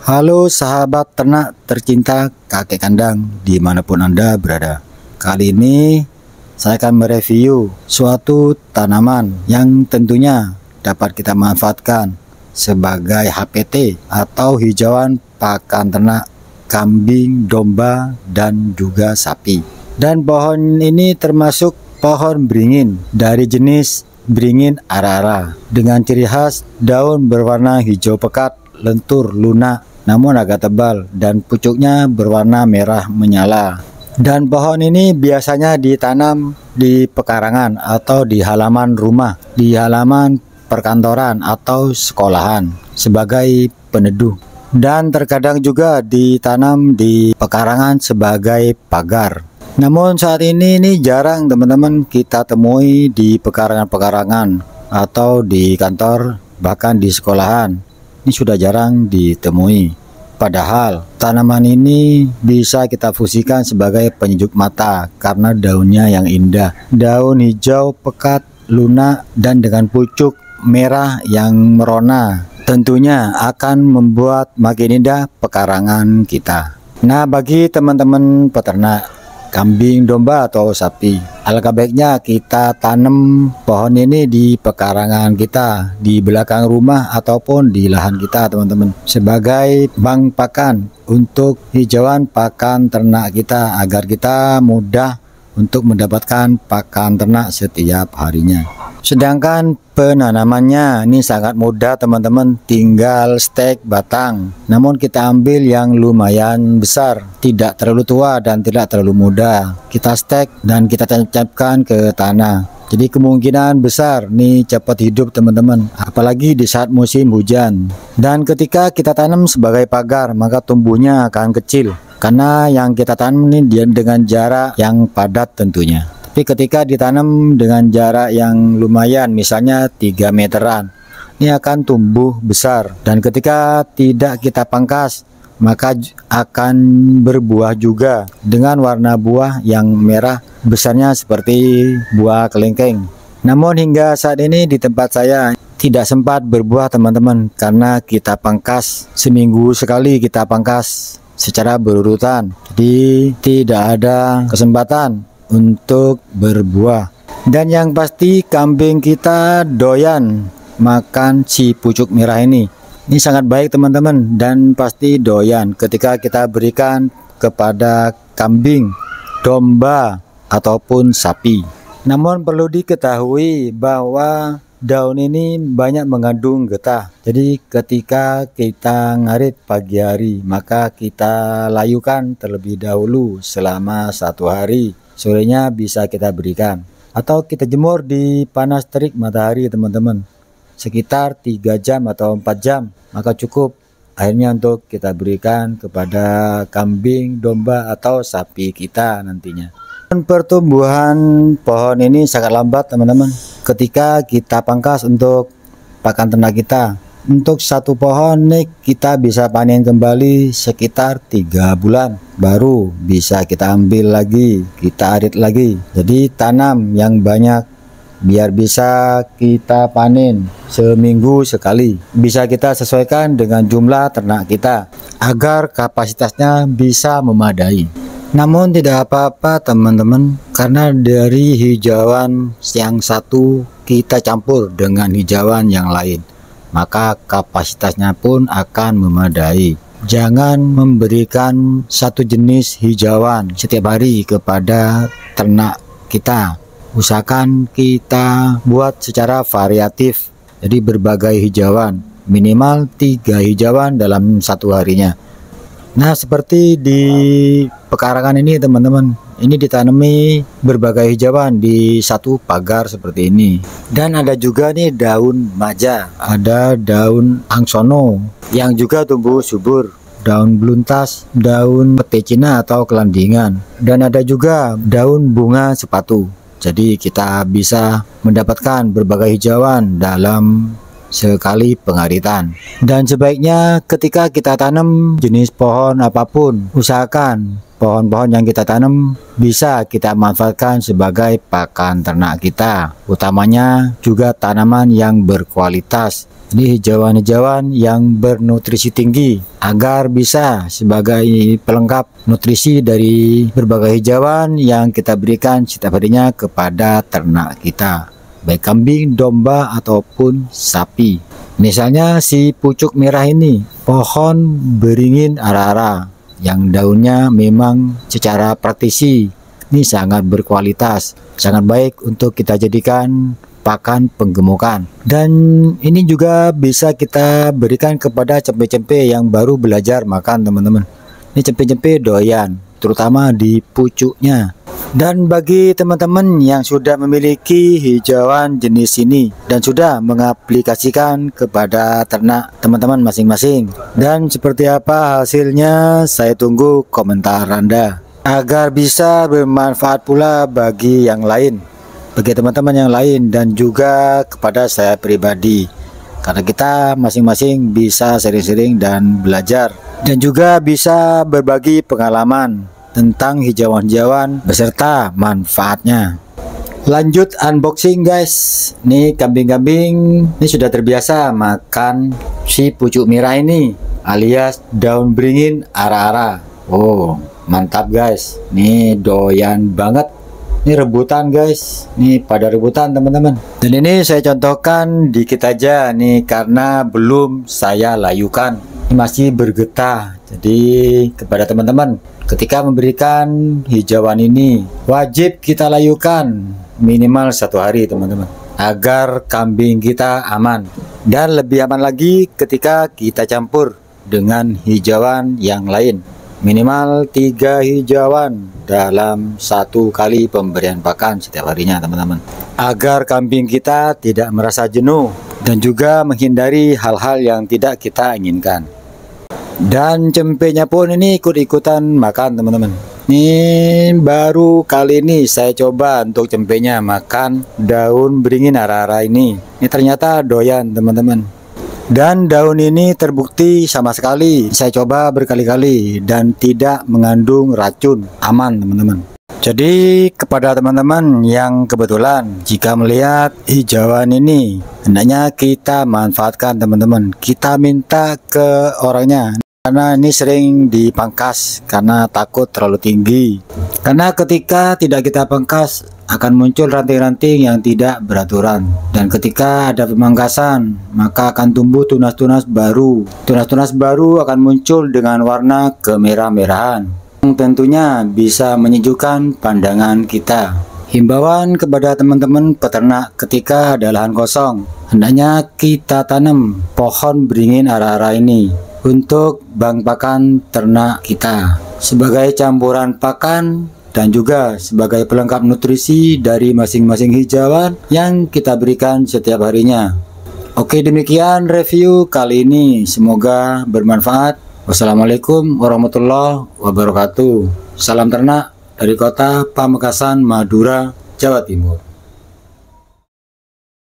Halo sahabat ternak tercinta kakek kandang dimanapun Anda berada. Kali ini saya akan mereview suatu tanaman yang tentunya dapat kita manfaatkan sebagai HPT atau hijauan pakan ternak kambing, domba, dan juga sapi. Dan pohon ini termasuk pohon beringin dari jenis beringin ara-ara dengan ciri khas daun berwarna hijau pekat, lentur, lunak, namun agak tebal, dan pucuknya berwarna merah menyala. Dan pohon ini biasanya ditanam di pekarangan atau di halaman rumah, di halaman perkantoran atau sekolahan sebagai peneduh, dan terkadang juga ditanam di pekarangan sebagai pagar. Namun saat ini jarang teman-teman kita temui di pekarangan-pekarangan atau di kantor, bahkan di sekolahan. Ini sudah jarang ditemui. Padahal tanaman ini bisa kita fungsikan sebagai penyejuk mata karena daunnya yang indah. Daun hijau pekat, lunak, dan dengan pucuk merah yang merona tentunya akan membuat makin indah pekarangan kita. Nah, bagi teman-teman peternak kambing, domba, atau sapi, alangkah baiknya kita tanam pohon ini di pekarangan kita, di belakang rumah ataupun di lahan kita teman-teman, sebagai bank pakan untuk hijauan pakan ternak kita, agar kita mudah untuk mendapatkan pakan ternak setiap harinya. Sedangkan penanamannya ini sangat mudah teman-teman, tinggal stek batang. Namun kita ambil yang lumayan besar, tidak terlalu tua dan tidak terlalu muda. Kita stek dan kita tancapkan ke tanah. Jadi kemungkinan besar nih cepat hidup teman-teman, apalagi di saat musim hujan. Dan ketika kita tanam sebagai pagar, maka tumbuhnya akan kecil karena yang kita tanam ini dengan jarak yang padat tentunya. Tapi ketika ditanam dengan jarak yang lumayan, misalnya 3 meteran, ini akan tumbuh besar. Dan ketika tidak kita pangkas, maka akan berbuah juga dengan warna buah yang merah, besarnya seperti buah kelengkeng. Namun hingga saat ini di tempat saya tidak sempat berbuah teman-teman, karena kita pangkas seminggu sekali, kita pangkas secara berurutan. Jadi tidak ada kesempatan untuk berbuah. Dan yang pasti kambing kita doyan makan si pucuk merah ini. Ini sangat baik teman-teman, dan pasti doyan ketika kita berikan kepada kambing, domba, ataupun sapi. Namun perlu diketahui bahwa daun ini banyak mengandung getah. Jadi ketika kita ngarit pagi hari, maka kita layukan terlebih dahulu selama 1 hari. Sorenya bisa kita berikan, atau kita jemur di panas terik matahari teman-teman, sekitar 3 jam atau 4 jam, maka cukup akhirnya untuk kita berikan kepada kambing, domba, atau sapi kita nantinya. Pertumbuhan pohon ini sangat lambat teman-teman ketika kita pangkas untuk pakan ternak kita. Untuk satu pohon nih kita bisa panen kembali sekitar 3 bulan, baru bisa kita ambil lagi, kita arit lagi. Jadi tanam yang banyak biar bisa kita panen seminggu sekali. Bisa kita sesuaikan dengan jumlah ternak kita agar kapasitasnya bisa memadai. Namun tidak apa-apa teman-teman, karena dari hijauan yang satu kita campur dengan hijauan yang lain, maka kapasitasnya pun akan memadai. Jangan memberikan satu jenis hijauan setiap hari kepada ternak kita. Usahakan kita buat secara variatif, jadi berbagai hijauan, minimal 3 hijauan dalam 1 harinya. Nah, seperti di pekarangan ini teman-teman, ini ditanami berbagai hijauan di satu pagar seperti ini. Dan ada juga nih daun maja, ada daun angsono yang juga tumbuh subur, daun beluntas, daun pete Cina atau kelandingan, dan ada juga daun bunga sepatu. Jadi kita bisa mendapatkan berbagai hijauan dalam sekali pengaritan. Dan sebaiknya ketika kita tanam jenis pohon apapun, usahakan pohon-pohon yang kita tanam bisa kita manfaatkan sebagai pakan ternak kita. Utamanya juga tanaman yang berkualitas, Ini hijauan-hijauan yang bernutrisi tinggi agar bisa sebagai pelengkap nutrisi dari berbagai hijauan yang kita berikan setiap harinya kepada ternak kita, baik kambing, domba ataupun sapi. Misalnya si pucuk merah ini, pohon beringin ara-ara yang daunnya memang secara praktisi ini sangat berkualitas, sangat baik untuk kita jadikan pakan penggemukan. Dan ini juga bisa kita berikan kepada cempe-cempe yang baru belajar makan, teman-teman. Ini cempe-cempe doyan, terutama di pucuknya. Dan bagi teman-teman yang sudah memiliki hijauan jenis ini dan sudah mengaplikasikan kepada ternak teman-teman masing-masing, dan seperti apa hasilnya, saya tunggu komentar Anda agar bisa bermanfaat pula bagi yang lain, bagi teman-teman yang lain, dan juga kepada saya pribadi, karena kita masing-masing bisa sering-sering dan belajar, dan juga bisa berbagi pengalaman tentang hijauan-hijauan beserta manfaatnya. Lanjut unboxing guys. Nih kambing-kambing ini sudah terbiasa makan si pucuk merah ini alias daun beringin ara-ara. Oh mantap guys, nih doyan banget. Ini rebutan guys, nih pada rebutan teman-teman. Dan ini saya contohkan dikit aja nih karena belum saya layukan, ini masih bergetah. Jadi kepada teman-teman, ketika memberikan hijauan ini wajib kita layukan minimal 1 hari teman-teman, agar kambing kita aman. Dan lebih aman lagi ketika kita campur dengan hijauan yang lain, minimal 3 hijauan dalam 1 kali pemberian pakan setiap harinya teman-teman, agar kambing kita tidak merasa jenuh dan juga menghindari hal-hal yang tidak kita inginkan. Dan cempenya pun ini ikut-ikutan makan teman-teman. Ini baru kali ini saya coba untuk cempenya makan daun beringin ara-ara ini. Ini ternyata doyan teman-teman. Dan daun ini terbukti sama sekali saya coba berkali-kali dan tidak mengandung racun, aman teman-teman. Jadi kepada teman-teman yang kebetulan jika melihat hijauan ini, hendaknya kita manfaatkan teman-teman. Kita minta ke orangnya, karena ini sering dipangkas karena takut terlalu tinggi. Karena ketika tidak kita pangkas akan muncul ranting-ranting yang tidak beraturan, dan ketika ada pemangkasan maka akan tumbuh tunas-tunas baru. Tunas-tunas baru akan muncul dengan warna kemerah-merahan yang tentunya bisa menyejukkan pandangan kita. Himbauan kepada teman-teman peternak, ketika ada lahan kosong hendaknya kita tanam pohon beringin ara-ara ini untuk bank pakan ternak kita, sebagai campuran pakan dan juga sebagai pelengkap nutrisi dari masing-masing hijauan yang kita berikan setiap harinya. Oke, demikian review kali ini, semoga bermanfaat. Wassalamualaikum warahmatullahi wabarakatuh. Salam ternak dari kota Pamekasan, Madura, Jawa Timur.